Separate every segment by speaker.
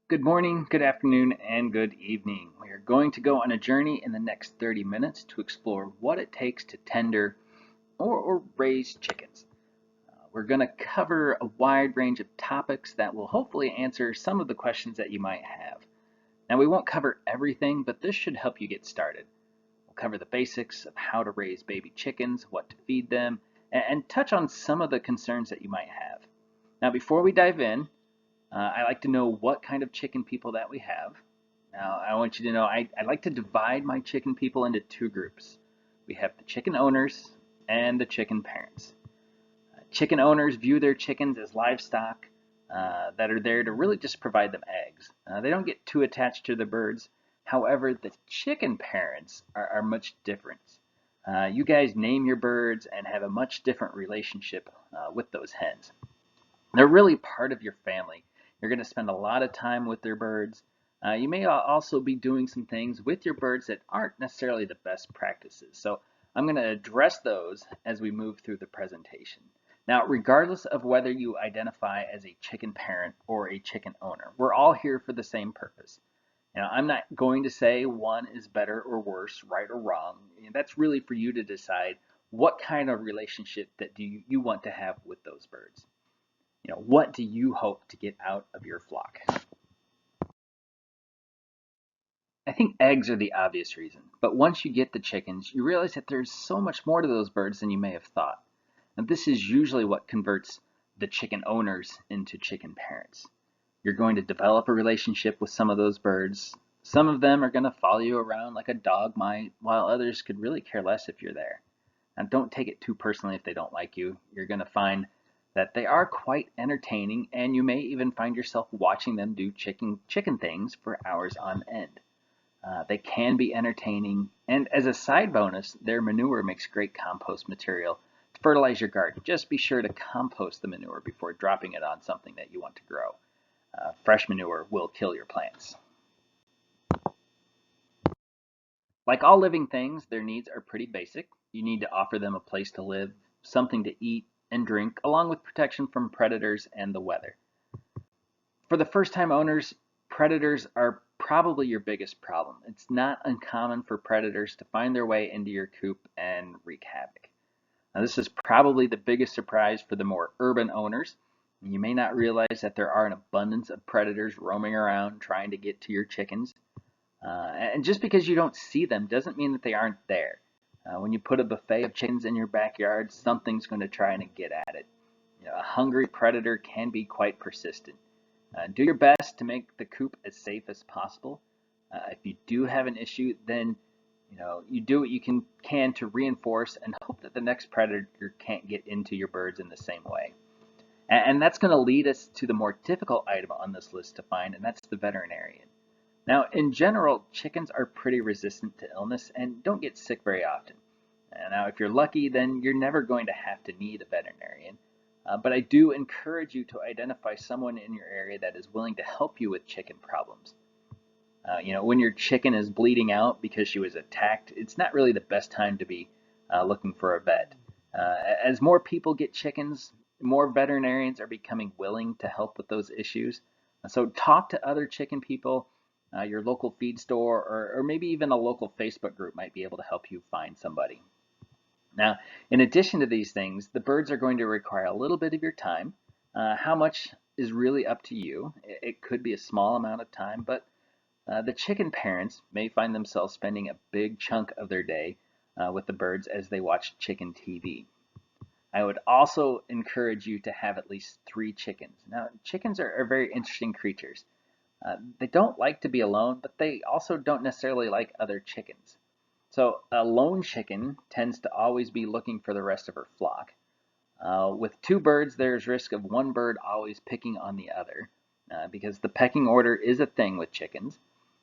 Speaker 1: Good morning, good afternoon, and good evening. We are going to go on a journey in the next 30 minutes to explore what it takes to tender or raise chickens. We're going to cover a wide range of topics that will hopefully answer some of the questions that you might have. Now, we won't cover everything, but this should help you get started. We'll cover the basics of how to raise baby chickens, what to feed them, and touch on some of the concerns that you might have. Now, before we dive in, I like to know what kind of chicken people that we have. Now, I want you to know I like to divide my chicken people into two groups. We have the chicken owners and the chicken parents. Chicken owners view their chickens as livestock that are there to really just provide them eggs. They don't get too attached to the birds. However, the chicken parents are much different. You guys name your birds and have a much different relationship with those hens. They're really part of your family. You're going to spend a lot of time with their birds. You may also be doing some things with your birds that aren't necessarily the best practices. So I'm going to address those as we move through the presentation. Now, regardless of whether you identify as a chicken parent or a chicken owner, we're all here for the same purpose. Now, I'm not going to say one is better or worse, right or wrong. That's really for you to decide what kind of relationship that do you want to have with those birds. What do you hope to get out of your flock? I think eggs are the obvious reason, but once you get the chickens, you realize that there's so much more to those birds than you may have thought. And this is usually what converts the chicken owners into chicken parents. You're going to develop a relationship with some of those birds. Some of them are going to follow you around like a dog might, while others could really care less if you're there. And don't take it too personally if they don't like you. You're going to find that they are quite entertaining, and you may even find yourself watching them do chicken things for hours on end. They can be entertaining, and as a side bonus, their manure makes great compost material to fertilize your garden. Just be sure to compost the manure before dropping it on something that you want to grow. Fresh manure will kill your plants. Like all living things, their needs are pretty basic. You need to offer them a place to live, something to eat and drink, along with protection from predators and the weather. For the first time owners, predators are probably your biggest problem. It's not uncommon for predators to find their way into your coop and wreak havoc. Now, this is probably the biggest surprise for the more urban owners. You may not realize that there are an abundance of predators roaming around trying to get to your chickens. And just because you don't see them doesn't mean that they aren't there. When you put a buffet of chickens in your backyard, something's going to try and get at it. A hungry predator can be quite persistent. Do your best to make the coop as safe as possible. If you do have an issue, then you do what you can to reinforce and hope that the next predator can't get into your birds in the same way. And that's going to lead us to the more difficult item on this list to find, and that's the veterinarian. Now, in general, chickens are pretty resistant to illness and don't get sick very often. Now, if you're lucky, then you're never going to have to need a veterinarian. But I do encourage you to identify someone in your area that is willing to help you with chicken problems. When your chicken is bleeding out because she was attacked, it's not really the best time to be looking for a vet. As more people get chickens, more veterinarians are becoming willing to help with those issues. So talk to other chicken people. Your local feed store, or maybe even a local Facebook group might be able to help you find somebody. Now, in addition to these things, the birds are going to require a little bit of your time. How much is really up to you. It could be a small amount of time, but the chicken parents may find themselves spending a big chunk of their day with the birds as they watch chicken TV. I would also encourage you to have at least 3 chickens. Now, chickens are very interesting creatures. They don't like to be alone, but they also don't necessarily like other chickens. So a lone chicken tends to always be looking for the rest of her flock. With 2 birds, there's risk of one bird always picking on the other, because the pecking order is a thing with chickens.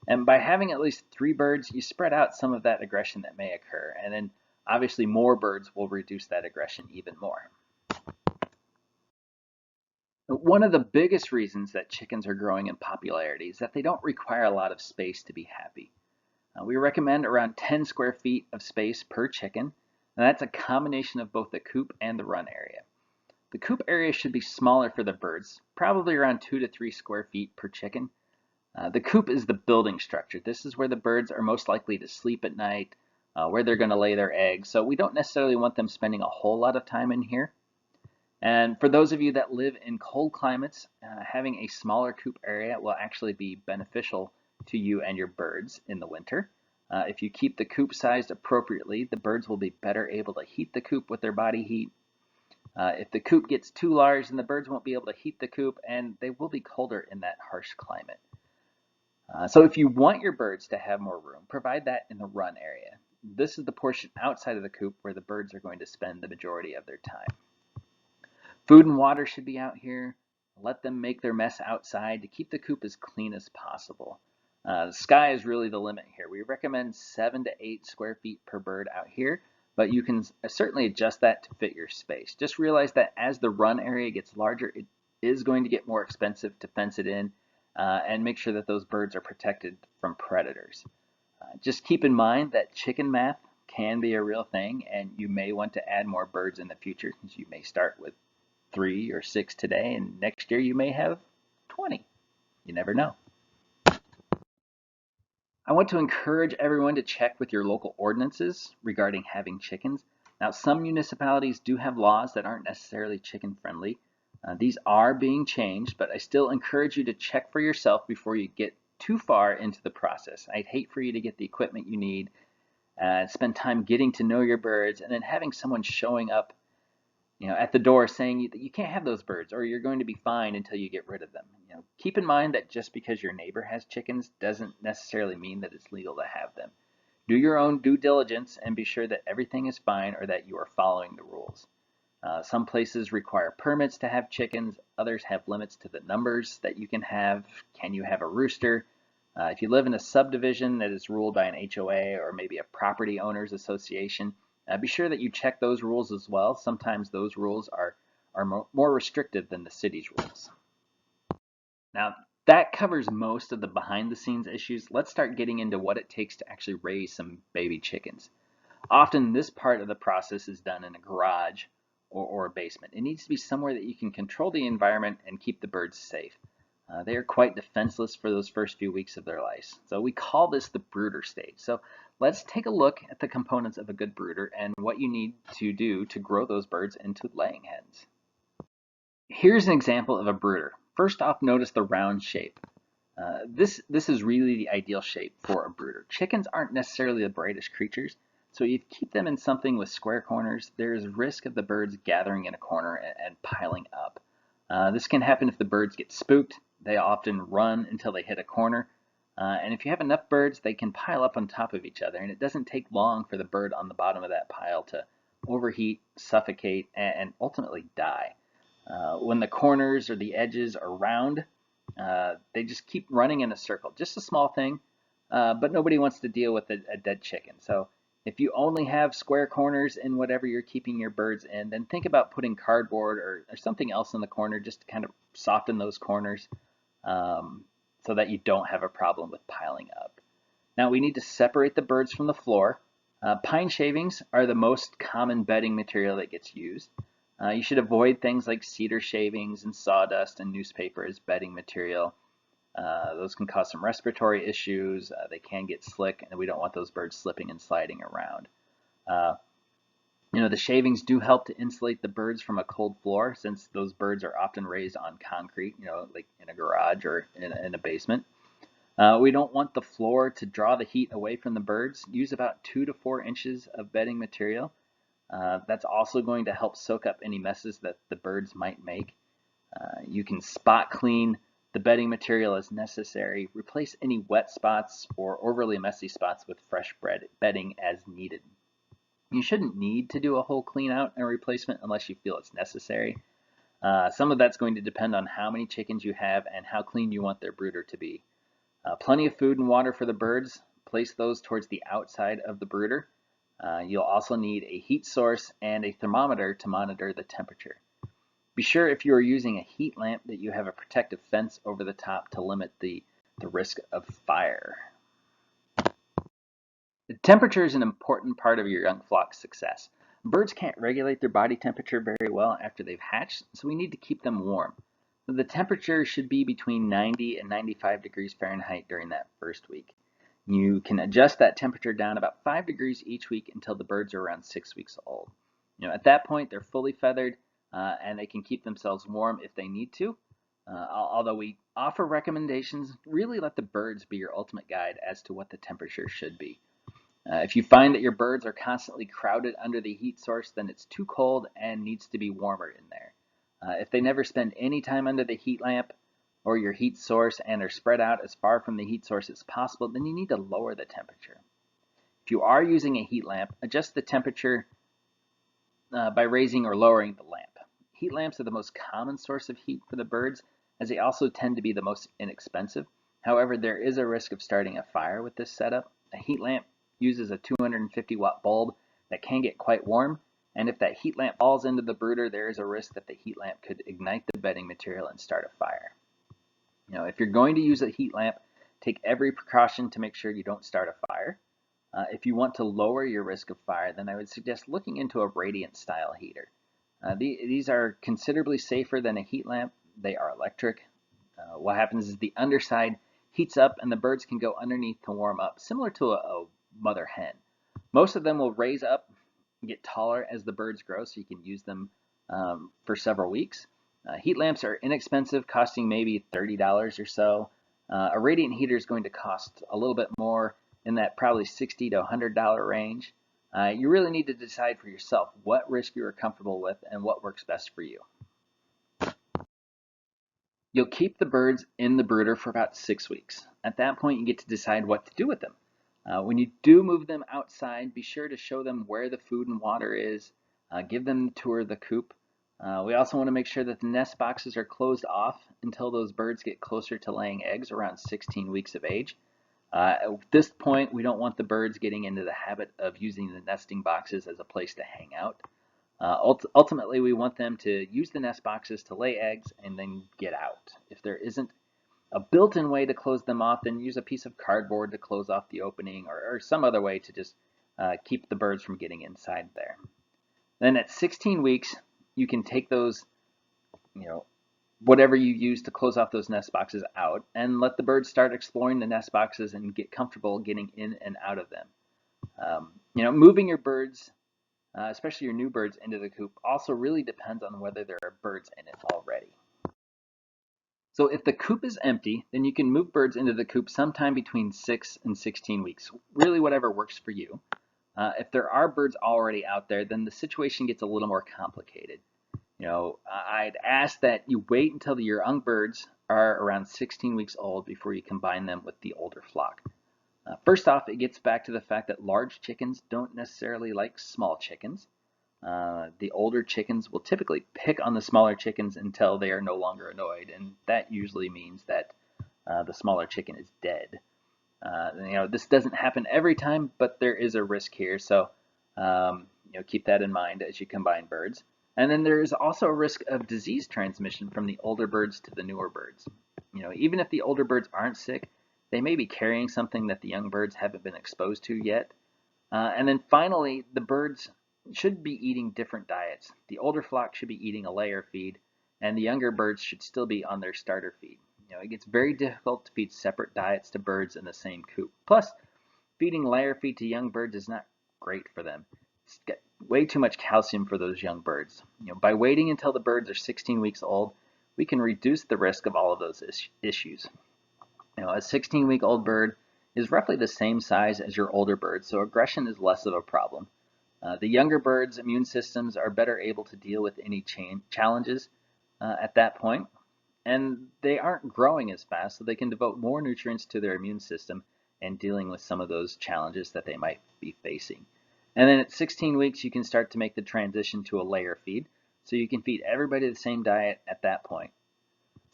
Speaker 1: And by having at least 3 birds, you spread out some of that aggression that may occur, and then obviously more birds will reduce that aggression even more. One of the biggest reasons that chickens are growing in popularity is that they don't require a lot of space to be happy. We recommend around 10 square feet of space per chicken, and that's a combination of both the coop and the run area. The coop area should be smaller for the birds, probably around 2 to 3 square feet per chicken. The coop is the building structure. This is where the birds are most likely to sleep at night, where they're going to lay their eggs. So we don't necessarily want them spending a whole lot of time in here. And for those of you that live in cold climates, having a smaller coop area will actually be beneficial to you and your birds in the winter. If you keep the coop sized appropriately, the birds will be better able to heat the coop with their body heat. If the coop gets too large, then the birds won't be able to heat the coop and they will be colder in that harsh climate. So if you want your birds to have more room, provide that in the run area. This is the portion outside of the coop where the birds are going to spend the majority of their time. Food and water should be out here. Let them make their mess outside to keep the coop as clean as possible. The sky is really the limit here. We recommend 7 to 8 square feet per bird out here, but you can certainly adjust that to fit your space. Just realize that as the run area gets larger, it is going to get more expensive to fence it in, and make sure that those birds are protected from predators. Just keep in mind that chicken math can be a real thing, and you may want to add more birds in the future, since you may start with 3 or 6 today, and next year you may have 20. You never know. I want to encourage everyone to check with your local ordinances regarding having chickens. Now, some municipalities do have laws that aren't necessarily chicken friendly. These are being changed, but I still encourage you to check for yourself before you get too far into the process. I'd hate for you to get the equipment you need, spend time getting to know your birds, and then having someone showing up at the door saying that you can't have those birds or you're going to be fined until you get rid of them. Keep in mind that just because your neighbor has chickens doesn't necessarily mean that it's legal to have them. Do your own due diligence and be sure that everything is fine or that you are following the rules. Some places require permits to have chickens. Others have limits to the numbers that you can have. Can you have a rooster? If you live in a subdivision that is ruled by an HOA or maybe a property owners association, be sure that you check those rules as well. Sometimes those rules are more restrictive than the city's rules. Now, that covers most of the behind the scenes issues. Let's start getting into what it takes to actually raise some baby chickens. Often this part of the process is done in a garage or a basement. It needs to be somewhere that you can control the environment and keep the birds safe. They are quite defenseless for those first few weeks of their lives. So we call this the brooder stage. So let's take a look at the components of a good brooder and what you need to do to grow those birds into laying hens. Here's an example of a brooder. First off, notice the round shape. This is really the ideal shape for a brooder. Chickens aren't necessarily the brightest creatures, so if you keep them in something with square corners, there's risk of the birds gathering in a corner and piling up. This can happen if the birds get spooked. They often run until they hit a corner. And if you have enough birds, they can pile up on top of each other, and it doesn't take long for the bird on the bottom of that pile to overheat, suffocate, and ultimately die. When the corners or the edges are round, they just keep running in a circle. Just a small thing, but nobody wants to deal with a dead chicken. So if you only have square corners in whatever you're keeping your birds in, then think about putting cardboard or something else in the corner just to kind of soften those corners, so that you don't have a problem with piling up. Now we need to separate the birds from the floor. Pine shavings are the most common bedding material that gets used. You should avoid things like cedar shavings and sawdust and newspaper as bedding material. Those can cause some respiratory issues. They can get slick, and we don't want those birds slipping and sliding around. The shavings do help to insulate the birds from a cold floor, since those birds are often raised on concrete, like in a garage or in a basement. We don't want the floor to draw the heat away from the birds. Use about 2 to 4 inches of bedding material. That's also going to help soak up any messes that the birds might make. You can spot clean the bedding material as necessary. Replace any wet spots or overly messy spots with fresh bedding as needed. You shouldn't need to do a whole clean out and replacement unless you feel it's necessary. Some of that's going to depend on how many chickens you have and how clean you want their brooder to be. Plenty of food and water for the birds. Place those towards the outside of the brooder. You'll also need a heat source and a thermometer to monitor the temperature. Be sure if you are using a heat lamp that you have a protective fence over the top to limit the risk of fire. The temperature is an important part of your young flock's success. Birds can't regulate their body temperature very well after they've hatched, so we need to keep them warm. The temperature should be between 90 and 95 degrees Fahrenheit during that first week. You can adjust that temperature down about 5 degrees each week until the birds are around 6 weeks old. At that point, they're fully feathered and they can keep themselves warm if they need to. Although we offer recommendations, really let the birds be your ultimate guide as to what the temperature should be. If you find that your birds are constantly crowded under the heat source, then it's too cold and needs to be warmer in there. If they never spend any time under the heat lamp or your heat source and are spread out as far from the heat source as possible, then you need to lower the temperature. If you are using a heat lamp, adjust the temperature by raising or lowering the lamp. Heat lamps are the most common source of heat for the birds, as they also tend to be the most inexpensive. However, there is a risk of starting a fire with this setup. A heat lamp uses a 250-watt bulb that can get quite warm, and if that heat lamp falls into the brooder, there is a risk that the heat lamp could ignite the bedding material and start a fire. If you're going to use a heat lamp, take every precaution to make sure you don't start a fire. If you want to lower your risk of fire, then I would suggest looking into a radiant style heater. These are considerably safer than a heat lamp. They are electric. What happens is the underside heats up and the birds can go underneath to warm up, similar to a mother hen. Most of them will raise up and get taller as the birds grow, so you can use them for several weeks. Heat lamps are inexpensive, costing maybe $30 or so. A radiant heater is going to cost a little bit more, in that probably $60 to $100 range. You really need to decide for yourself what risk you are comfortable with and what works best for you. You'll keep the birds in the brooder for about 6 weeks. At that point, you get to decide what to do with them. When you do move them outside, be sure to show them where the food and water is. Give them a tour of the coop. We also want to make sure that the nest boxes are closed off until those birds get closer to laying eggs around 16 weeks of age. At this point, we don't want the birds getting into the habit of using the nesting boxes as a place to hang out. Ultimately, we want them to use the nest boxes to lay eggs and then get out. If there isn't a built-in way to close them off, then use a piece of cardboard to close off the opening, or some other way to just keep the birds from getting inside there. Then at 16 weeks, you can take those, whatever you use to close off those nest boxes out and let the birds start exploring the nest boxes and get comfortable getting in and out of them. Moving your birds, especially your new birds, into the coop also really depends on whether there are birds in it already. So if the coop is empty, then you can move birds into the coop sometime between 6 and 16 weeks, really whatever works for you. If there are birds already out there, then the situation gets a little more complicated. I'd ask that you wait until your young birds are around 16 weeks old before you combine them with the older flock. First off, it gets back to the fact that large chickens don't necessarily like small chickens. The older chickens will typically pick on the smaller chickens until they are no longer annoyed, and that usually means that the smaller chicken is dead. This doesn't happen every time, but there is a risk here, so keep that in mind as you combine birds. And then there is also a risk of disease transmission from the older birds to the newer birds. Even if the older birds aren't sick, they may be carrying something that the young birds haven't been exposed to yet. And then finally, the birds should be eating different diets. The older flock should be eating a layer feed, and the younger birds should still be on their starter feed. It gets very difficult to feed separate diets to birds in the same coop. Plus, feeding layer feed to young birds is not great for them. It's got way too much calcium for those young birds. By waiting until the birds are 16 weeks old, we can reduce the risk of all of those issues. A 16-week-old bird is roughly the same size as your older birds, so aggression is less of a problem. The younger birds' immune systems are better able to deal with any challenges at that point, and they aren't growing as fast, so they can devote more nutrients to their immune system and dealing with some of those challenges that they might be facing. And then at 16 weeks, you can start to make the transition to a layer feed, so you can feed everybody the same diet at that point.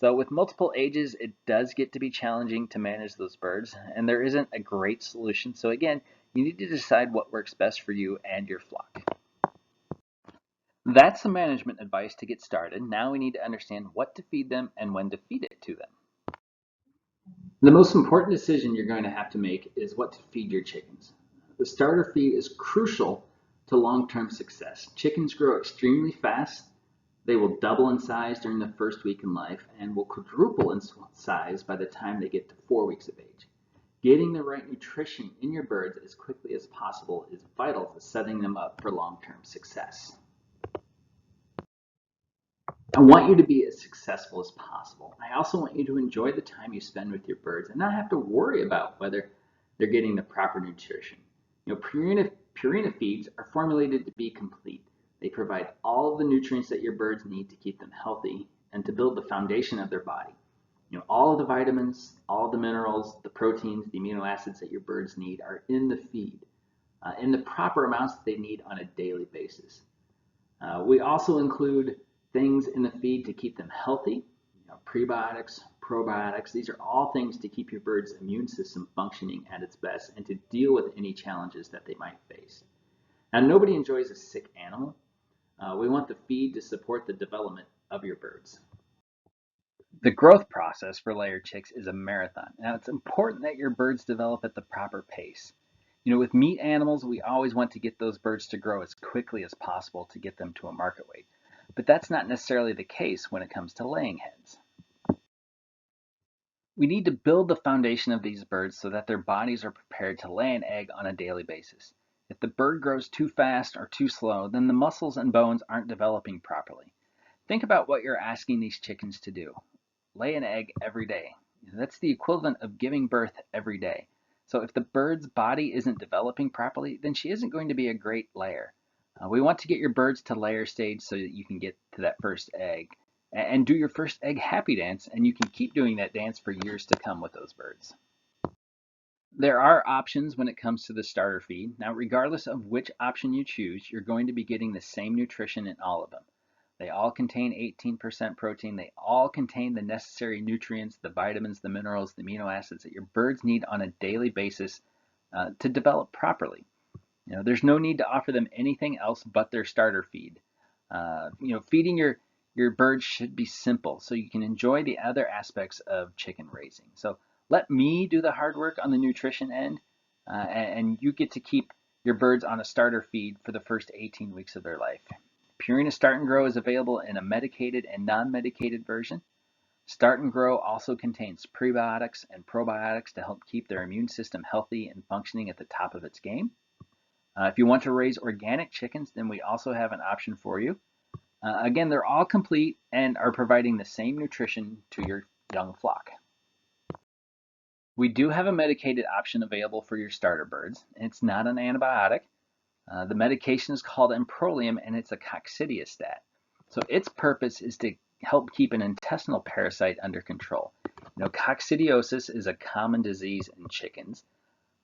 Speaker 1: So with multiple ages, it does get to be challenging to manage those birds, and there isn't a great solution. So again, you need to decide what works best for you and your flock. That's some management advice to get started. Now we need to understand what to feed them and when to feed it to them. The most important decision you're going to have to make is what to feed your chickens. The starter feed is crucial to long-term success. Chickens grow extremely fast, They will double in size during the first week in life and will quadruple in size by the time they get to 4 weeks of age. Getting the right nutrition in your birds as quickly as possible is vital to setting them up for long-term success. I want you to be as successful as possible. I also want you to enjoy the time you spend with your birds and not have to worry about whether they're getting the proper nutrition. Purina feeds are formulated to be complete. They provide all of the nutrients that your birds need to keep them healthy and to build the foundation of their body. All of the vitamins, all of the minerals, the proteins, the amino acids that your birds need are in the feed, in the proper amounts that they need on a daily basis. We also include things in the feed to keep them healthy, prebiotics, probiotics. These are all things to keep your bird's immune system functioning at its best and to deal with any challenges that they might face. Now, nobody enjoys a sick animal. We want the feed to support the development of your birds. The growth process for layer chicks is a marathon. Now, it's important that your birds develop at the proper pace. With meat animals, we always want to get those birds to grow as quickly as possible to get them to a market weight. But that's not necessarily the case when it comes to laying hens. We need to build the foundation of these birds so that their bodies are prepared to lay an egg on a daily basis. If the bird grows too fast or too slow, then the muscles and bones aren't developing properly. Think about what you're asking these chickens to do. Lay an egg every day. That's the equivalent of giving birth every day. So if the bird's body isn't developing properly, then she isn't going to be a great layer. We want to get your birds to layer stage so that you can get to that first egg and do your first egg happy dance, and you can keep doing that dance for years to come with those birds. There are options when it comes to the starter feed. Now, regardless of which option you choose, you're going to be getting the same nutrition in all of them. They all contain 18% protein. They all contain the necessary nutrients, the vitamins, the minerals, the amino acids that your birds need on a daily basis to develop properly. There's no need to offer them anything else but their starter feed. Feeding your birds should be simple so you can enjoy the other aspects of chicken raising. So let me do the hard work on the nutrition end, and you get to keep your birds on a starter feed for the first 18 weeks of their life. Purina Start and Grow is available in a medicated and non-medicated version. Start and Grow also contains prebiotics and probiotics to help keep their immune system healthy and functioning at the top of its game. If you want to raise organic chickens, then we also have an option for you. Again, they're all complete and are providing the same nutrition to your young flock. We do have a medicated option available for your starter birds. It's not an antibiotic. The medication is called Improlium, and it's a coccidiostat. So its purpose is to help keep an intestinal parasite under control. Coccidiosis is a common disease in chickens,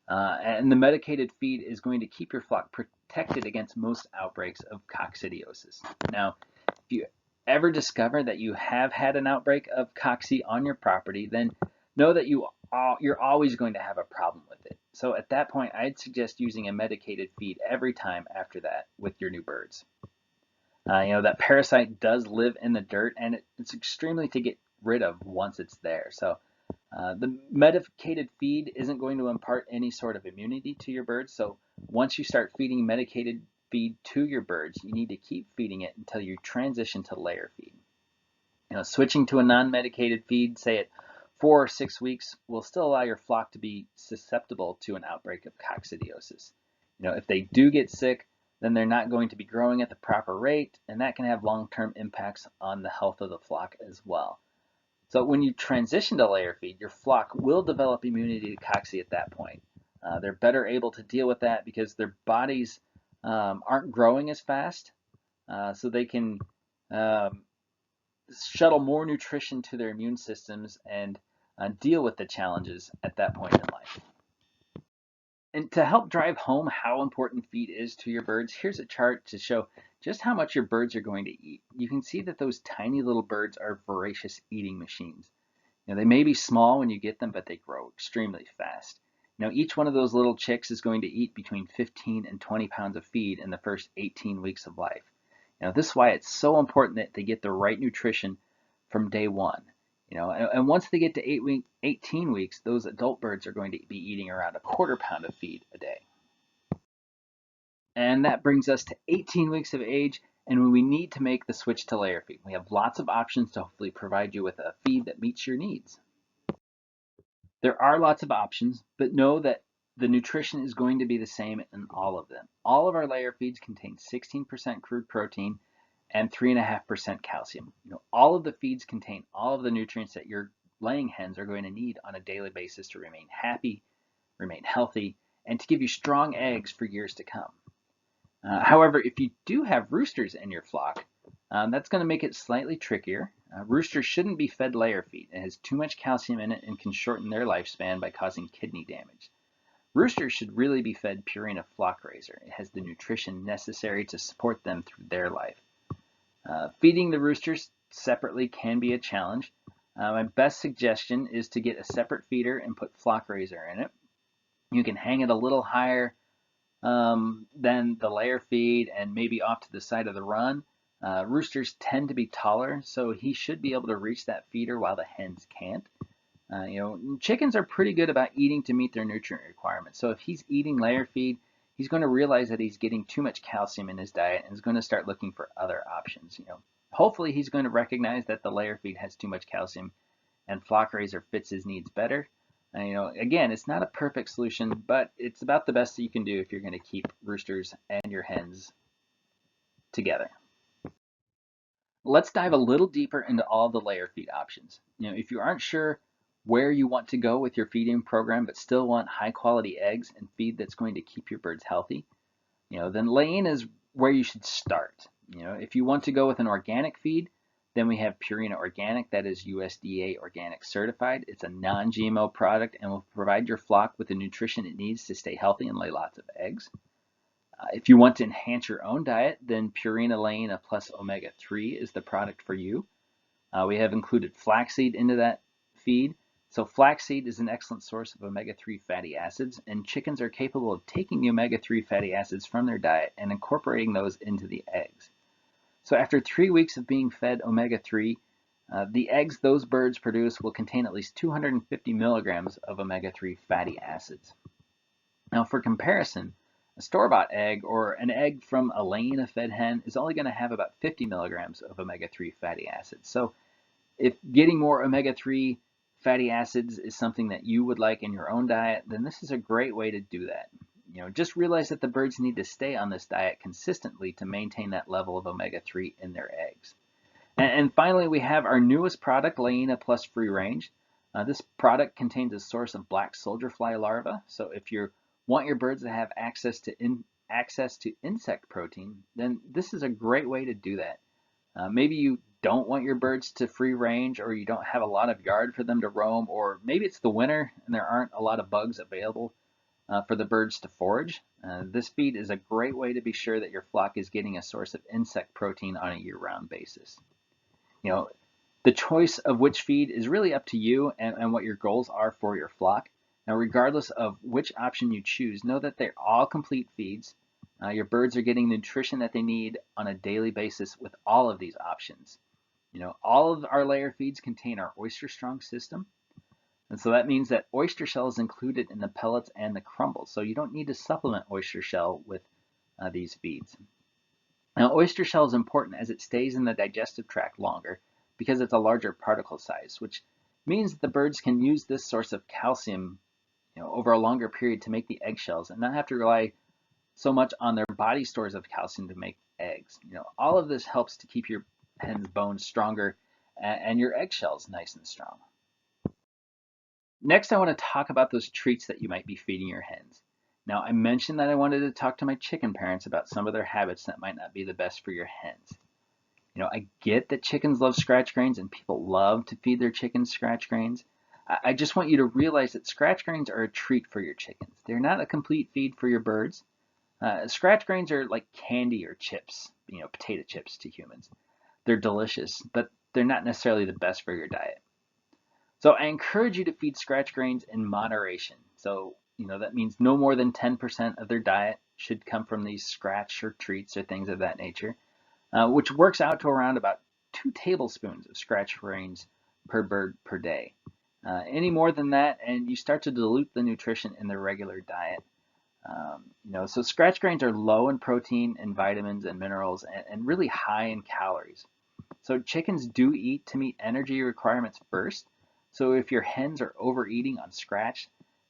Speaker 1: and the medicated feed is going to keep your flock protected against most outbreaks of coccidiosis. Now, if you ever discover that you have had an outbreak of cocci on your property, then know that you're always going to have a problem with it. So at that point, I'd suggest using a medicated feed every time after that with your new birds. That parasite does live in the dirt, and it's extremely to get rid of once it's there. So the medicated feed isn't going to impart any sort of immunity to your birds. So once you start feeding medicated feed to your birds, you need to keep feeding it until you transition to layer feed. Switching to a non-medicated feed, say at 4 or 6 weeks, will still allow your flock to be susceptible to an outbreak of coccidiosis. If they do get sick, then they're not going to be growing at the proper rate, and that can have long-term impacts on the health of the flock as well. So when you transition to layer feed, your flock will develop immunity to cocci at that point. They're better able to deal with that because their bodies aren't growing as fast, so they can shuttle more nutrition to their immune systems and deal with the challenges at that point in life. And to help drive home how important feed is to your birds, here's a chart to show just how much your birds are going to eat. You can see that those tiny little birds are voracious eating machines. They may be small when you get them, but they grow extremely fast. Each one of those little chicks is going to eat between 15 and 20 pounds of feed in the first 18 weeks of life. This is why it's so important that they get the right nutrition from day one. And once they get to 18 weeks, those adult birds are going to be eating around a quarter pound of feed a day. And that brings us to 18 weeks of age, and we need to make the switch to layer feed. We have lots of options to hopefully provide you with a feed that meets your needs. There are lots of options, but know that the nutrition is going to be the same in all of them. All of our layer feeds contain 16% crude protein and 3.5% calcium. All of the feeds contain all of the nutrients that your laying hens are going to need on a daily basis to remain happy, remain healthy, and to give you strong eggs for years to come. However, if you do have roosters in your flock, that's going to make it slightly trickier. Roosters shouldn't be fed layer feed. It has too much calcium in it and can shorten their lifespan by causing kidney damage. Roosters should really be fed Purina flock raiser. It has the nutrition necessary to support them through their life. Feeding the roosters separately can be a challenge. My best suggestion is to get a separate feeder and put flock raiser in it. You can hang it a little higher than the layer feed and maybe off to the side of the run. Roosters tend to be taller, so he should be able to reach that feeder while the hens can't. Chickens are pretty good about eating to meet their nutrient requirements. So if he's eating layer feed, he's going to realize that he's getting too much calcium in his diet and is going to start looking for other options. Hopefully he's going to recognize that the layer feed has too much calcium and flock raiser fits his needs better. Again, it's not a perfect solution, but it's about the best that you can do if you're going to keep roosters and your hens together. Let's dive a little deeper into all the layer feed options. If you aren't sure where you want to go with your feeding program, but still want high quality eggs and feed that's going to keep your birds healthy, then laying is where you should start. If you want to go with an organic feed, then we have Purina Organic, that is USDA organic certified. It's a non-GMO product and will provide your flock with the nutrition it needs to stay healthy and lay lots of eggs. If you want to enhance your own diet, then Purina Laying Plus Omega-3 is the product for you. We have included flaxseed into that feed. So flaxseed is an excellent source of omega-3 fatty acids, and chickens are capable of taking the omega-3 fatty acids from their diet and incorporating those into the eggs. So after 3 weeks of being fed omega-3, the eggs those birds produce will contain at least 250 milligrams of omega-3 fatty acids. Now for comparison, a store-bought egg or an egg from a laying-fed hen is only going to have about 50 milligrams of omega-3 fatty acids. So if getting more omega-3 fatty acids is something that you would like in your own diet, then this is a great way to do that. Just realize that the birds need to stay on this diet consistently to maintain that level of omega-3 in their eggs. And finally, we have our newest product, Layina Plus Free Range. This product contains a source of black soldier fly larvae. So if you want your birds to have access to insect protein, then this is a great way to do that. Maybe you don't want your birds to free range, or you don't have a lot of yard for them to roam, or maybe it's the winter and there aren't a lot of bugs available for the birds to forage. This feed is a great way to be sure that your flock is getting a source of insect protein on a year-round basis. The choice of which feed is really up to you and what your goals are for your flock. Now, regardless of which option you choose, know that they're all complete feeds. Your birds are getting the nutrition that they need on a daily basis with all of these options. All of our layer feeds contain our Oyster Strong system. And so that means that oyster shell is included in the pellets and the crumbles. So you don't need to supplement oyster shell with these feeds. Now, oyster shell is important as it stays in the digestive tract longer because it's a larger particle size, which means that the birds can use this source of calcium over a longer period to make the eggshells and not have to rely so much on their body stores of calcium to make eggs. All of this helps to keep your hen's bones stronger and your eggshells nice and strong. Next, I want to talk about those treats that you might be feeding your hens. Now, I mentioned that I wanted to talk to my chicken parents about some of their habits that might not be the best for your hens. I get that chickens love scratch grains and people love to feed their chickens scratch grains. I just want you to realize that scratch grains are a treat for your chickens. They're not a complete feed for your birds. Scratch grains are like candy or chips, potato chips to humans. They're delicious, but they're not necessarily the best for your diet. So I encourage you to feed scratch grains in moderation. So, that means no more than 10% of their diet should come from these scratch or treats or things of that nature, which works out to around about 2 tablespoons of scratch grains per bird per day. Any more than that, and you start to dilute the nutrition in their regular diet. So scratch grains are low in protein and vitamins and minerals and really high in calories. So chickens do eat to meet energy requirements first. So if your hens are overeating on scratch,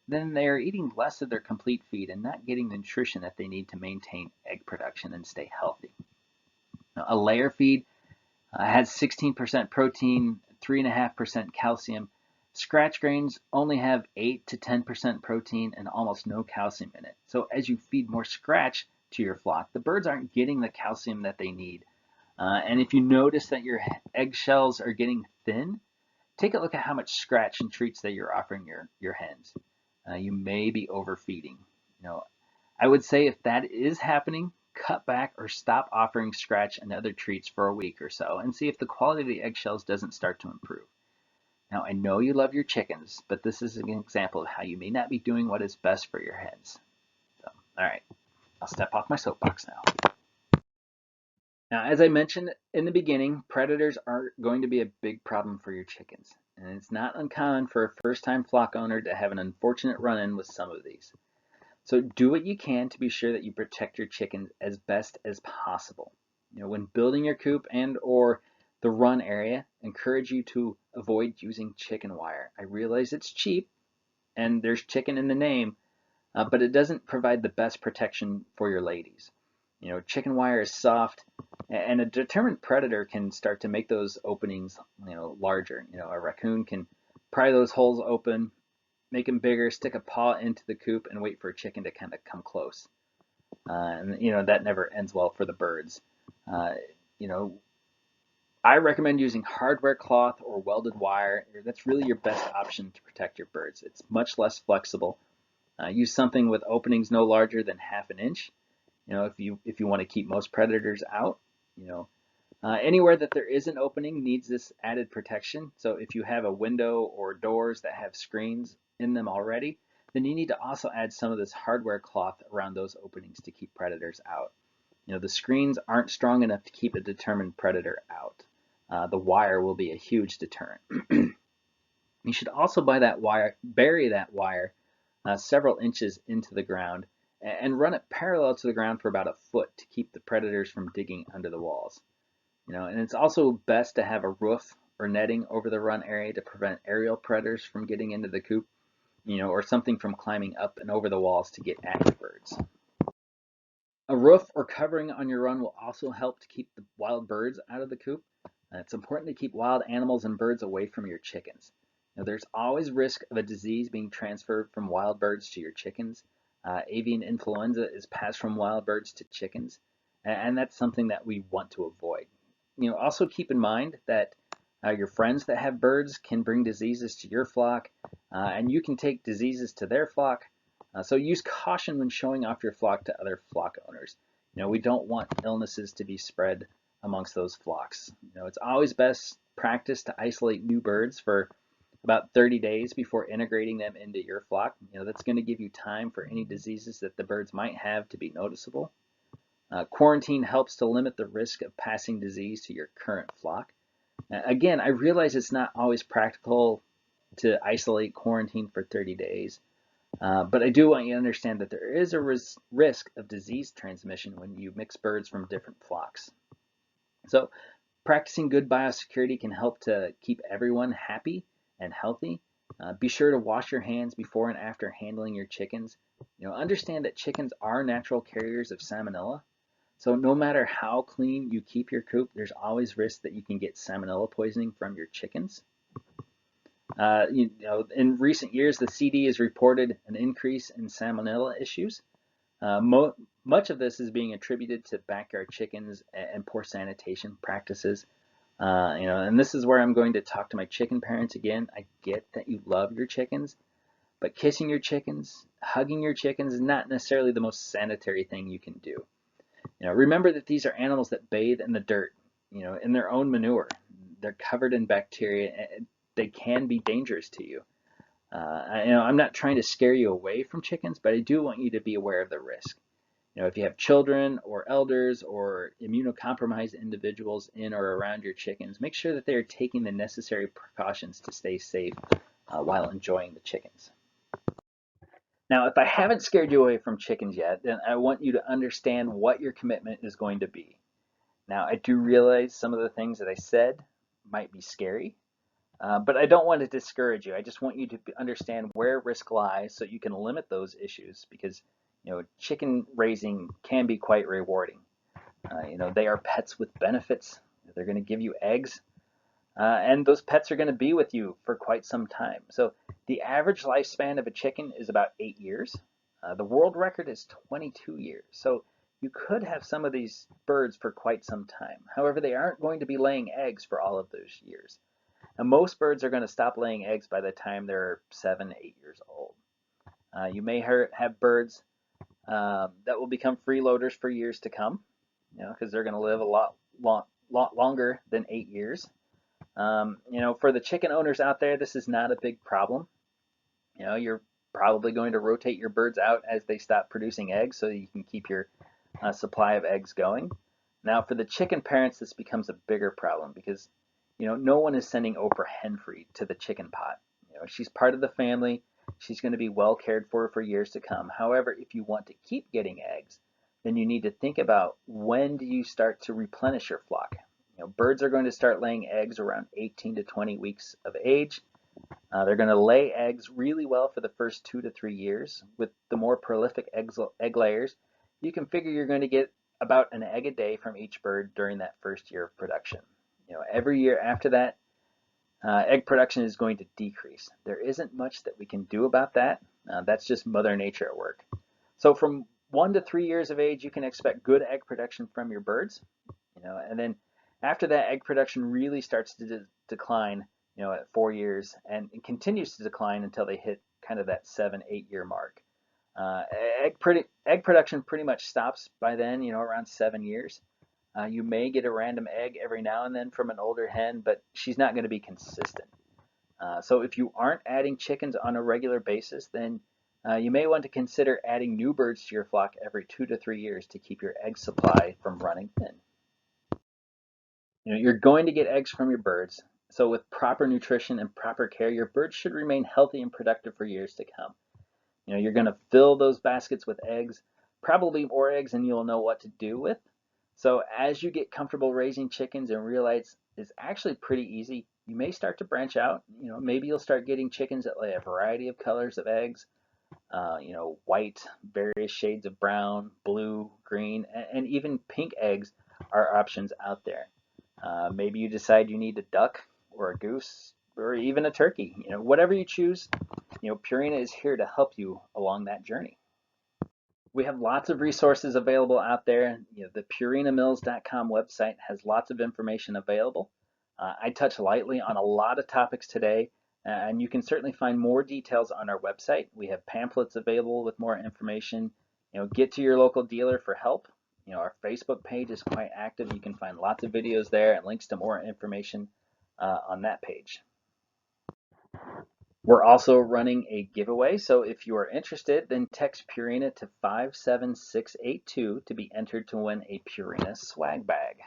Speaker 1: then they are eating less of their complete feed and not getting the nutrition that they need to maintain egg production and stay healthy. Now, a layer feed has 16% protein, 3.5% calcium. Scratch grains only have 8 to 10% protein and almost no calcium in it. So as you feed more scratch to your flock, the birds aren't getting the calcium that they need. And if you notice that your eggshells are getting thin, take a look at how much scratch and treats that you're offering your hens. You may be overfeeding. I would say if that is happening, cut back or stop offering scratch and other treats for a week or so and see if the quality of the eggshells doesn't start to improve. Now, I know you love your chickens, but this is an example of how you may not be doing what is best for your hens. So, all right, I'll step off my soapbox now. Now, as I mentioned in the beginning, predators are going to be a big problem for your chickens, and it's not uncommon for a first-time flock owner to have an unfortunate run-in with some of these. So do what you can to be sure that you protect your chickens as best as possible. When building your coop and or the run area, encourage you to avoid using chicken wire. I realize it's cheap and there's chicken in the name, but it doesn't provide the best protection for your ladies. Chicken wire is soft, and a determined predator can start to make those openings, larger. A raccoon can pry those holes open, make them bigger, stick a paw into the coop, and wait for a chicken to kind of come close. And that never ends well for the birds. Uh, you know, I recommend using hardware cloth or welded wire. That's really your best option to protect your birds. It's much less flexible. Use something with openings no larger than half an inch. If you want to keep most predators out. Anywhere that there is an opening needs this added protection. So if you have a window or doors that have screens in them already, then you need to also add some of this hardware cloth around those openings to keep predators out. The screens aren't strong enough to keep a determined predator out. The wire will be a huge deterrent. You should also bury that wire several inches into the ground and run it parallel to the ground for about a foot to keep the predators from digging under the walls. And it's also best to have a roof or netting over the run area to prevent aerial predators from getting into the coop, or something from climbing up and over the walls to get at your birds. A roof or covering on your run will also help to keep the wild birds out of the coop. It's important to keep wild animals and birds away from your chickens. There's always risk of a disease being transferred from wild birds to your chickens. Avian influenza is passed from wild birds to chickens, and that's something that we want to avoid. Also keep in mind that your friends that have birds can bring diseases to your flock, and you can take diseases to their flock. So use caution when showing off your flock to other flock owners. We don't want illnesses to be spread amongst those flocks. It's always best practice to isolate new birds for about 30 days before integrating them into your flock. That's going to give you time for any diseases that the birds might have to be noticeable. Quarantine helps to limit the risk of passing disease to your current flock. Again, I realize it's not always practical to isolate quarantine for 30 days, but I do want you to understand that there is a risk of disease transmission when you mix birds from different flocks. So practicing good biosecurity can help to keep everyone happy and healthy. Be sure to wash your hands before and after handling your chickens. Understand that chickens are natural carriers of salmonella. So no matter how clean you keep your coop, there's always risk that you can get salmonella poisoning from your chickens. In recent years, the CD has reported an increase in salmonella issues. Much of this is being attributed to backyard chickens and poor sanitation practices. And this is where I'm going to talk to my chicken parents again. I get that you love your chickens, but kissing your chickens, hugging your chickens is not necessarily the most sanitary thing you can do. Remember that these are animals that bathe in the dirt, in their own manure. They're covered in bacteria, and they can be dangerous to you. I'm not trying to scare you away from chickens, but I do want you to be aware of the risk. If you have children or elders or immunocompromised individuals in or around your chickens, make sure that they are taking the necessary precautions to stay safe while enjoying the chickens. Now, if I haven't scared you away from chickens yet, then I want you to understand what your commitment is going to be. Now, I do realize some of the things that I said might be scary, but I don't want to discourage you. I just want you to understand where risk lies so you can limit those issues because, chicken raising can be quite rewarding. They are pets with benefits. They're going to give you eggs, and those pets are going to be with you for quite some time. So the average lifespan of a chicken is about 8 years. The world record is 22 years. So you could have some of these birds for quite some time. However, they aren't going to be laying eggs for all of those years. And most birds are going to stop laying eggs by the time they're 7, 8 years old. You may have birds that will become freeloaders for years to come, because they're going to live a lot longer than 8 years. For the chicken owners out there, this is not a big problem. You're probably going to rotate your birds out as they stop producing eggs so you can keep your supply of eggs going. Now, for the chicken parents, this becomes a bigger problem because, no one is sending Oprah hen-free to the chicken pot. She's part of the family. She's going to be well cared for years to come. However, if you want to keep getting eggs, then you need to think about when do you start to replenish your flock. Birds are going to start laying eggs around 18 to 20 weeks of age. They're going to lay eggs really well for the first 2 to 3 years. With the more prolific egg layers, you can figure you're going to get about an egg a day from each bird during that first year of production. Every year after that, egg production is going to decrease. There isn't much that we can do about that. That's just Mother Nature at work. So from 1 to 3 years of age, you can expect good egg production from your birds. And then after that, egg production really starts to decline, at 4 years, and it continues to decline until they hit kind of that 7, 8 year mark. Egg production pretty much stops by then, around 7 years. You may get a random egg every now and then from an older hen, but she's not going to be consistent. So if you aren't adding chickens on a regular basis, then you may want to consider adding new birds to your flock every 2 to 3 years to keep your egg supply from running thin. You're going to get eggs from your birds, so with proper nutrition and proper care, your birds should remain healthy and productive for years to come. You're going to fill those baskets with eggs, probably more eggs than you'll know what to do with. So as you get comfortable raising chickens and realize it's actually pretty easy, you may start to branch out. Maybe you'll start getting chickens that lay a variety of colors of eggs, white, various shades of brown, blue, green, and even pink eggs are options out there. Maybe you decide you need a duck or a goose or even a turkey. Whatever you choose, Purina is here to help you along that journey. We have lots of resources available out there. The purinamills.com website has lots of information available. I touch lightly on a lot of topics today, and you can certainly find more details on our website. We have pamphlets available with more information. Get to your local dealer for help. Our Facebook page is quite active. You can find lots of videos there and links to more information on that page. We're also running a giveaway, so if you are interested, then text Purina to 57682 to be entered to win a Purina swag bag.